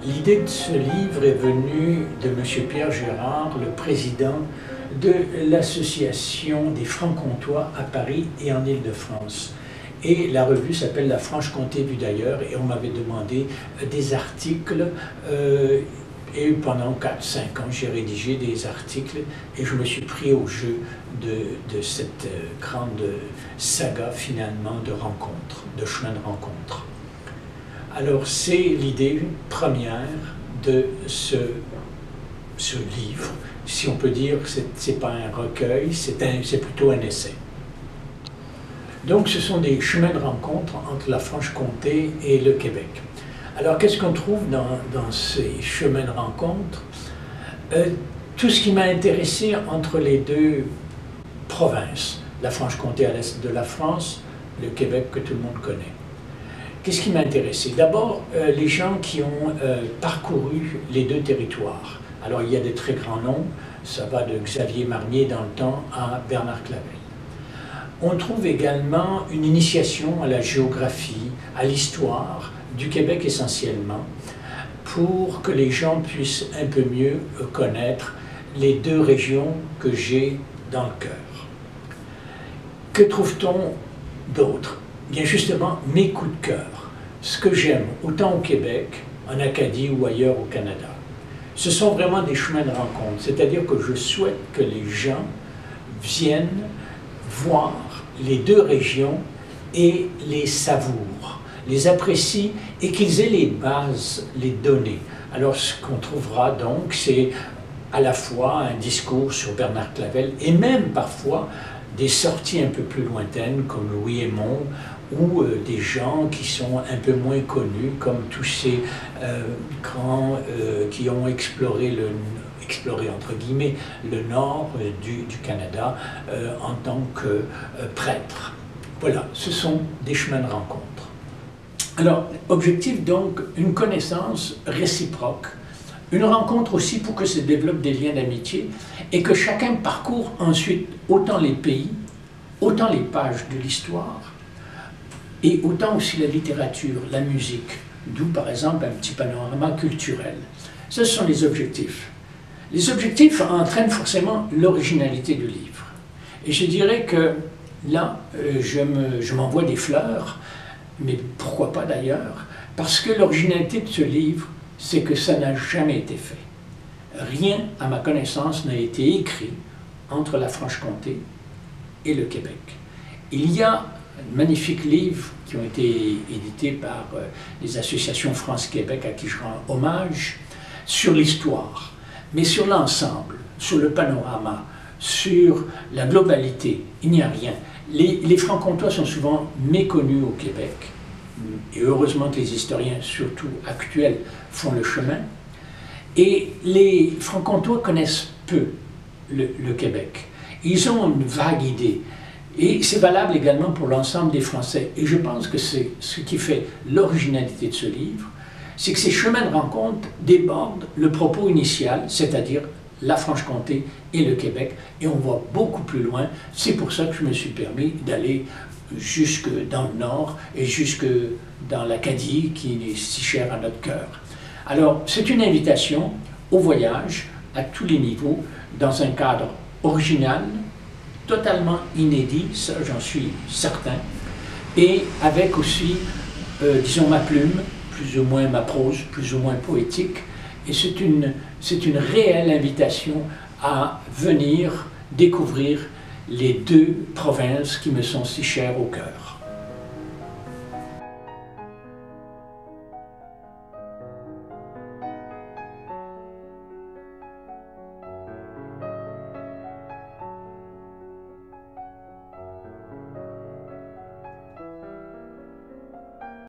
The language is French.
L'idée de ce livre est venue de M. Pierre Gérard, le président de l'association des Francs-Comtois à Paris et en Île-de-France. Et la revue s'appelle La Franche-Comté vue d'ailleurs, et on m'avait demandé des articles, et pendant 4-5 ans j'ai rédigé des articles, et je me suis pris au jeu de cette grande saga finalement de rencontres, de chemin de rencontres. Alors c'est l'idée première de ce livre, si on peut dire que ce n'est pas un recueil, c'est plutôt un essai. Donc ce sont des chemins de rencontre entre la Franche-Comté et le Québec. Alors qu'est-ce qu'on trouve dans ces chemins de rencontre? Tout ce qui m'a intéressé entre les deux provinces, la Franche-Comté à l'est de la France, le Québec que tout le monde connaît. Qu'est-ce qui m'a intéressé? D'abord, les gens qui ont parcouru les deux territoires. Alors il y a des très grands noms, ça va de Xavier Marnier dans le temps à Bernard Clavel. On trouve également une initiation à la géographie, à l'histoire du Québec essentiellement, pour que les gens puissent un peu mieux connaître les deux régions que j'ai dans le cœur. Que trouve-t-on d'autre? Bien justement, mes coups de cœur, ce que j'aime autant au Québec, en Acadie ou ailleurs au Canada. Ce sont vraiment des chemins de rencontre, c'est-à-dire que je souhaite que les gens viennent voir les deux régions et les savourent, les apprécient et qu'ils aient les bases, les données. Alors ce qu'on trouvera donc, c'est à la fois un discours sur Bernard Clavel et même parfois des sorties un peu plus lointaines comme Louis Hémon ou des gens qui sont un peu moins connus comme tous ces grands qui ont exploré entre guillemets le nord du Canada en tant que prêtre. Voilà, ce sont des chemins de rencontre. Alors, objectif donc, une connaissance réciproque, une rencontre aussi pour que se développent des liens d'amitié et que chacun parcourt ensuite autant les pays, autant les pages de l'histoire et autant aussi la littérature, la musique, d'où par exemple un petit panorama culturel. Ce sont les objectifs. Les objectifs entraînent forcément l'originalité du livre. Et je dirais que là, je m'envoie des fleurs, mais pourquoi pas d'ailleurs? Parce que l'originalité de ce livre, c'est que ça n'a jamais été fait. Rien, à ma connaissance, n'a été écrit entre la Franche-Comté et le Québec. Il y a de magnifiques livres qui ont été édités par les associations France-Québec à qui je rends hommage, sur l'histoire, mais sur l'ensemble, sur le panorama, sur la globalité, il n'y a rien. Les Francs-Comtois sont souvent méconnus au Québec, et heureusement que les historiens, surtout actuels, font le chemin. Et les Francs-Comtois connaissent peu le Québec. Ils ont une vague idée. Et c'est valable également pour l'ensemble des Français. Et je pense que c'est ce qui fait l'originalité de ce livre, c'est que ces chemins de rencontre débordent le propos initial, c'est-à-dire la Franche-Comté et le Québec, et on voit beaucoup plus loin. C'est pour ça que je me suis permis d'aller jusque dans le Nord et jusque dans l'Acadie, qui est si chère à notre cœur. Alors, c'est une invitation au voyage à tous les niveaux, dans un cadre original, totalement inédit, ça j'en suis certain, et avec aussi, disons, ma plume, plus ou moins ma prose, plus ou moins poétique, et c'est une réelle invitation à venir découvrir les deux provinces qui me sont si chères au cœur.